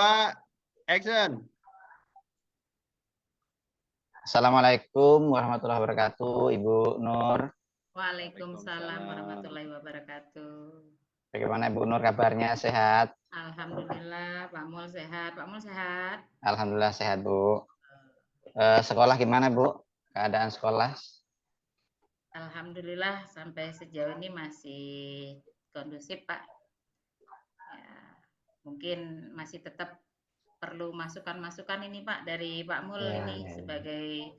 Pak, action. Assalamualaikum warahmatullahi wabarakatuh, Ibu Nur. Waalaikumsalam warahmatullahi wabarakatuh. Bagaimana Ibu Nur kabarnya? Sehat? Alhamdulillah, Pak Mul sehat. Pak Mul sehat? Alhamdulillah sehat, Bu. Sekolah gimana, Bu? Keadaan sekolah? Alhamdulillah sampai sejauh ini masih kondusif, Pak. Ya, mungkin masih tetap perlu masukan-masukan ini, Pak, dari Pak Mul ini sebagai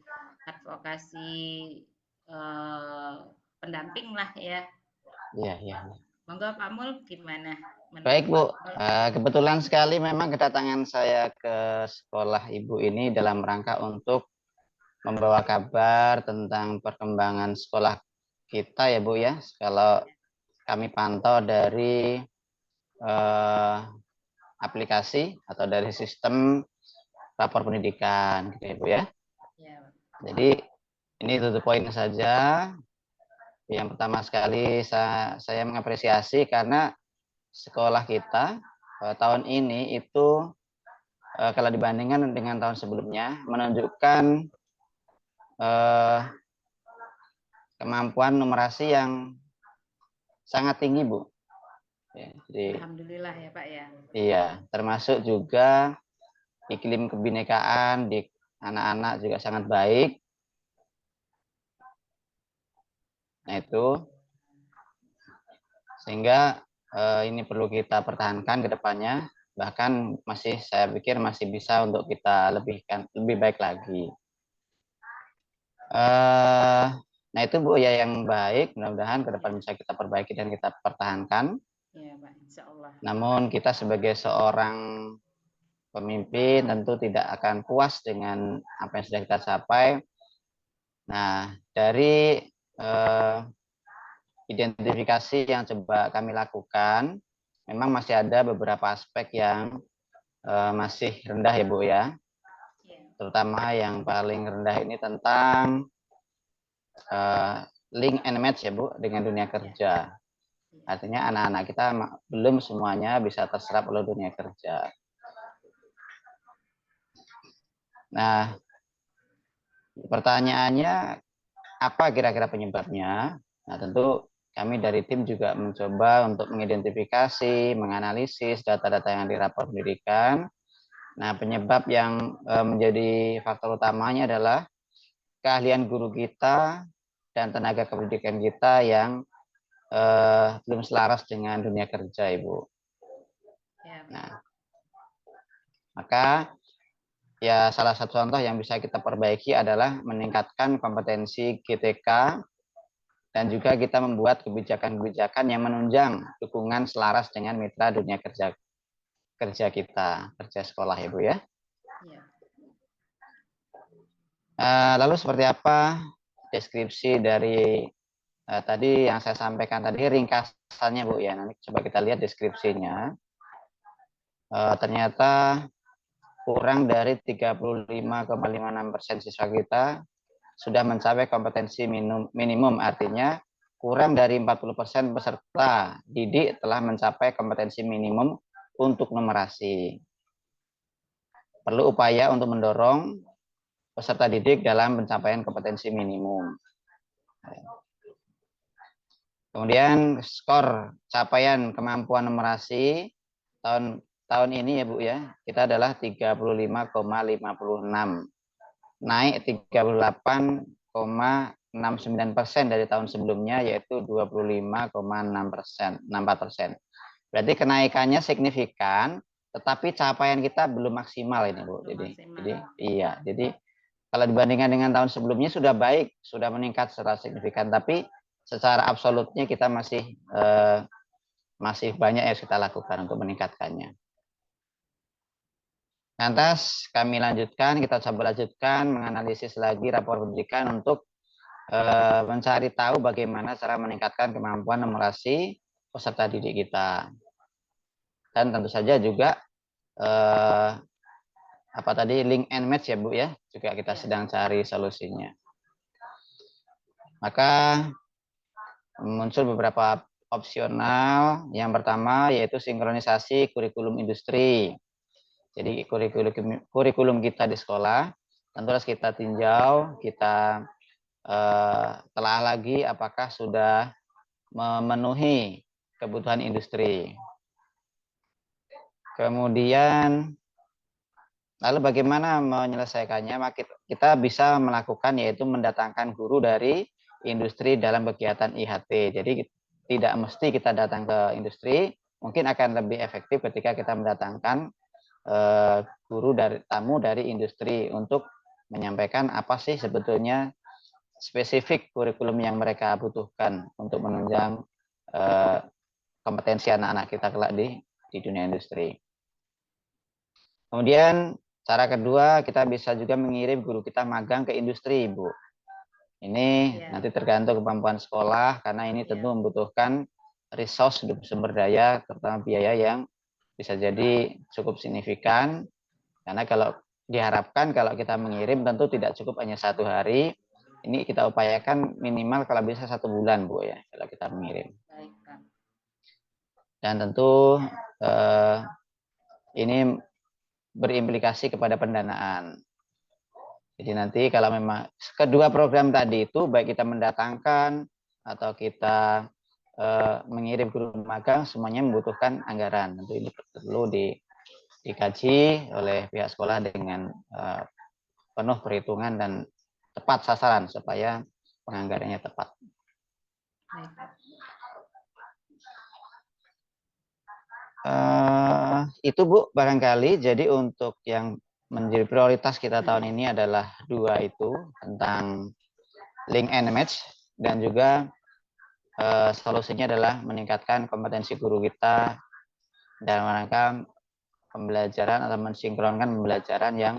advokasi pendamping lah ya. Iya. Monggo Pak Mul gimana? Baik, Bu. Kebetulan sekali memang kedatangan saya ke sekolah Ibu ini dalam rangka untuk membawa kabar tentang perkembangan sekolah kita ya, Bu ya. Kalau kami pantau dari aplikasi atau dari sistem rapor pendidikan gitu ya, Bu ya. Jadi ini tutup poin saja. Yang pertama sekali saya mengapresiasi karena sekolah kita tahun ini itu kalau dibandingkan dengan tahun sebelumnya menunjukkan kemampuan numerasi yang sangat tinggi, Bu. Ya, jadi, alhamdulillah ya Pak ya. Iya, termasuk juga iklim kebinekaan di anak-anak juga sangat baik. Nah itu, sehingga ini perlu kita pertahankan ke depannya. Bahkan saya pikir masih bisa untuk kita lebih baik lagi. Nah itu Bu ya yang baik, mudah-mudahan ke depan bisa kita perbaiki dan kita pertahankan. Ya Pak, insya Allah. Namun kita sebagai seorang pemimpin tentu tidak akan puas dengan apa yang sudah kita capai. Nah dari identifikasi yang coba kami lakukan, memang masih ada beberapa aspek yang masih rendah ya Bu ya. Terutama yang paling rendah ini tentang link and match ya Bu dengan dunia kerja. Artinya anak-anak kita belum semuanya bisa terserap oleh dunia kerja. Nah, pertanyaannya apa kira-kira penyebabnya? Nah, tentu kami dari tim juga mencoba untuk mengidentifikasi, menganalisis data-data yang di rapor pendidikan. Nah, penyebab yang menjadi faktor utamanya adalah keahlian guru kita dan tenaga kependidikan kita yang belum selaras dengan dunia kerja, Ibu. Nah, maka ya salah satu contoh yang bisa kita perbaiki adalah meningkatkan kompetensi GTK dan juga kita membuat kebijakan-kebijakan yang menunjang dukungan selaras dengan mitra dunia kerja kita, kerja sekolah, Ibu ya. Lalu seperti apa deskripsi dari tadi yang saya sampaikan tadi, ringkasannya Bu ya. Nanti coba kita lihat deskripsinya. Ternyata kurang dari 35,56% siswa kita sudah mencapai kompetensi minimum, artinya kurang dari 40% peserta didik telah mencapai kompetensi minimum untuk numerasi. Perlu upaya untuk mendorong peserta didik dalam pencapaian kompetensi minimum. Kemudian skor capaian kemampuan numerasi tahun ini ya Bu ya, kita adalah 35,56, naik 38,69% dari tahun sebelumnya yaitu 25,64%. Berarti kenaikannya signifikan, tetapi capaian kita belum maksimal ini Bu. Jadi kalau dibandingkan dengan tahun sebelumnya sudah baik, sudah meningkat secara signifikan, tapi secara absolutnya kita masih banyak yang kita lakukan untuk meningkatkannya. Lantas kami kita coba lanjutkan menganalisis lagi rapor pendidikan untuk mencari tahu bagaimana cara meningkatkan kemampuan numerasi peserta didik kita. Dan tentu saja juga link and match ya Bu ya, juga kita sedang cari solusinya. Maka muncul beberapa opsional. Yang pertama yaitu sinkronisasi kurikulum industri. Jadi kurikulum kita di sekolah tentu harus kita tinjau, kita telah lagi apakah sudah memenuhi kebutuhan industri. Kemudian lalu bagaimana menyelesaikannya? Kita bisa melakukan yaitu mendatangkan guru dari industri dalam kegiatan IHT. Jadi tidak mesti kita datang ke industri, mungkin akan lebih efektif ketika kita mendatangkan guru dari tamu dari industri untuk menyampaikan apa sih sebetulnya spesifik kurikulum yang mereka butuhkan untuk menunjang kompetensi anak-anak kita kelak di dunia industri. Kemudian cara kedua, kita bisa juga mengirim guru kita magang ke industri, Ibu. Ini nanti tergantung kemampuan sekolah, karena ini tentu membutuhkan resource, sumber daya, terutama biaya yang bisa jadi cukup signifikan. Karena kalau diharapkan kalau kita mengirim tentu tidak cukup hanya 1 hari. Ini kita upayakan minimal kalau bisa 1 bulan, Bu, ya, kalau kita mengirim. Dan tentu ini berimplikasi kepada pendanaan. Jadi nanti kalau memang kedua program tadi itu baik kita mendatangkan atau kita mengirim guru magang, semuanya membutuhkan anggaran. Tentu ini perlu dikaji oleh pihak sekolah dengan penuh perhitungan dan tepat sasaran supaya penganggarannya tepat. Itu Bu barangkali. Jadi untuk yang menjadi prioritas kita tahun ini adalah 2 itu, tentang link and match, dan juga solusinya adalah meningkatkan kompetensi guru kita dalam rangka pembelajaran atau mensinkronkan pembelajaran yang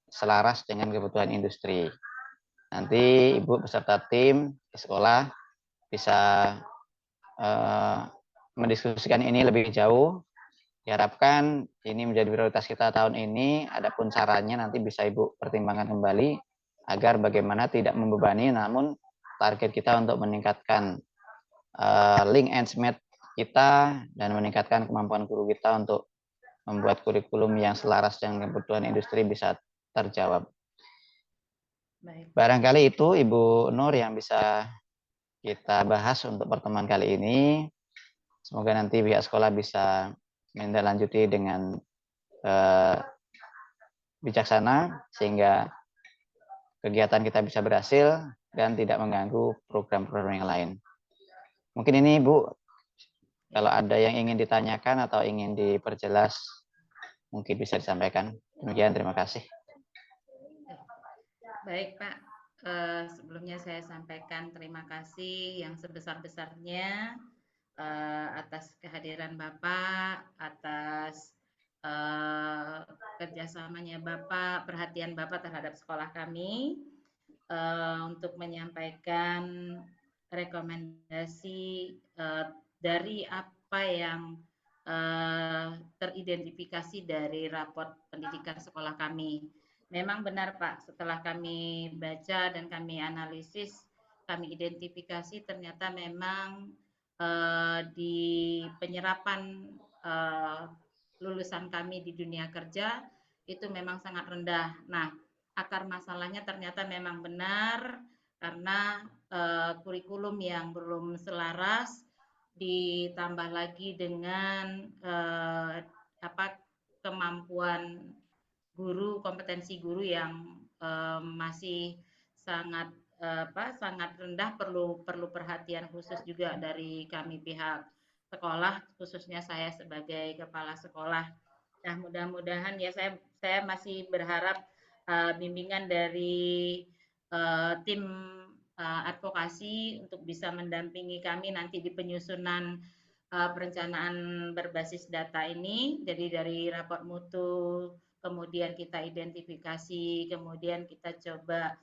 selaras dengan kebutuhan industri. Nanti Ibu beserta tim di sekolah bisa mendiskusikan ini lebih jauh. Diharapkan ini menjadi prioritas kita tahun ini. Adapun caranya nanti bisa Ibu pertimbangkan kembali agar bagaimana tidak membebani, namun target kita untuk meningkatkan link and match kita dan meningkatkan kemampuan guru kita untuk membuat kurikulum yang selaras dengan kebutuhan industri bisa terjawab. Baik. Barangkali itu Ibu Nur yang bisa kita bahas untuk pertemuan kali ini. Semoga nanti pihak sekolah bisa menindaklanjuti dengan bijaksana sehingga kegiatan kita bisa berhasil dan tidak mengganggu program-program yang lain. Mungkin ini Bu, kalau ada yang ingin ditanyakan atau ingin diperjelas, mungkin bisa disampaikan. Demikian, terima kasih. Baik Pak, sebelumnya saya sampaikan terima kasih yang sebesar-besarnya atas kehadiran Bapak, atas kerjasamanya Bapak, perhatian Bapak terhadap sekolah kami, untuk menyampaikan rekomendasi dari apa yang teridentifikasi dari raport pendidikan sekolah kami. Memang benar Pak, setelah kami baca dan kami analisis, kami identifikasi ternyata memang di penyerapan lulusan kami di dunia kerja itu memang sangat rendah. Nah, akar masalahnya ternyata memang benar karena kurikulum yang belum selaras, ditambah lagi dengan kemampuan guru, kompetensi guru yang masih sangat sangat rendah, perlu perhatian khusus juga dari kami pihak sekolah, khususnya saya sebagai kepala sekolah. Nah, mudah-mudahan ya saya masih berharap bimbingan dari tim advokasi untuk bisa mendampingi kami nanti di penyusunan perencanaan berbasis data ini. Jadi dari raport mutu, kemudian kita identifikasi, kemudian kita coba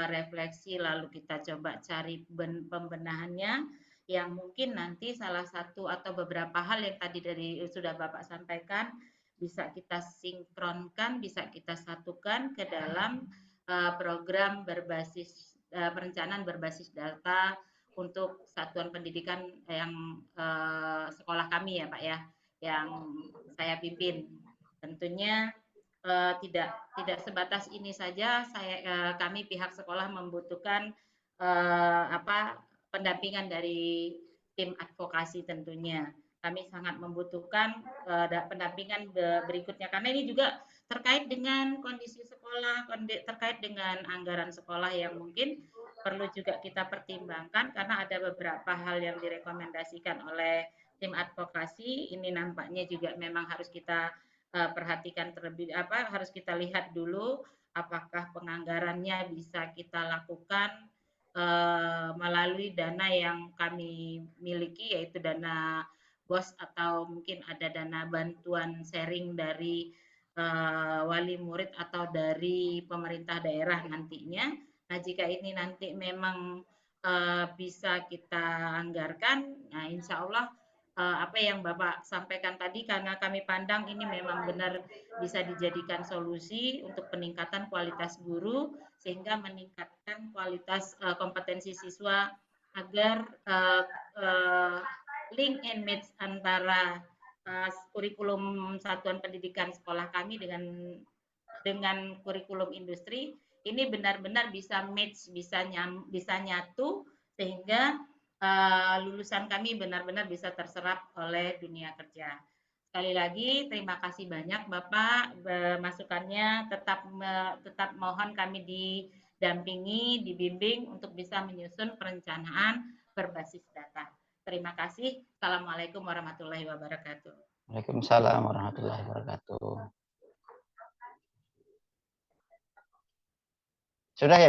refleksi, lalu kita coba cari pembenahannya, yang mungkin nanti salah satu atau beberapa hal yang tadi sudah Bapak sampaikan bisa kita sinkronkan, bisa kita satukan ke dalam program berbasis perencanaan berbasis data untuk satuan pendidikan yang sekolah kami ya Pak ya, yang saya pimpin. Tentunya tidak sebatas ini saja, kami pihak sekolah membutuhkan pendampingan dari tim advokasi tentunya. Kami sangat membutuhkan pendampingan berikutnya karena ini juga terkait dengan kondisi sekolah, terkait dengan anggaran sekolah yang mungkin perlu juga kita pertimbangkan karena ada beberapa hal yang direkomendasikan oleh tim advokasi. Ini nampaknya juga memang harus kita perhatikan terlebih harus kita lihat dulu apakah penganggarannya bisa kita lakukan melalui dana yang kami miliki, yaitu dana BOS atau mungkin ada dana bantuan sharing dari wali murid atau dari pemerintah daerah nantinya. Nah, jika ini nanti memang bisa kita anggarkan, nah insya Allah apa yang Bapak sampaikan tadi, karena kami pandang ini memang benar bisa dijadikan solusi untuk peningkatan kualitas guru, sehingga meningkatkan kualitas kompetensi siswa agar link and match antara kurikulum satuan pendidikan sekolah kami dengan kurikulum industri ini benar-benar bisa match, bisa nyatu, sehingga lulusan kami benar-benar bisa terserap oleh dunia kerja. Sekali lagi terima kasih banyak Bapak, masukannya tetap mohon kami didampingi, dibimbing untuk bisa menyusun perencanaan berbasis data. Terima kasih. Assalamualaikum warahmatullahi wabarakatuh. Waalaikumsalam warahmatullahi wabarakatuh. Sudah ya?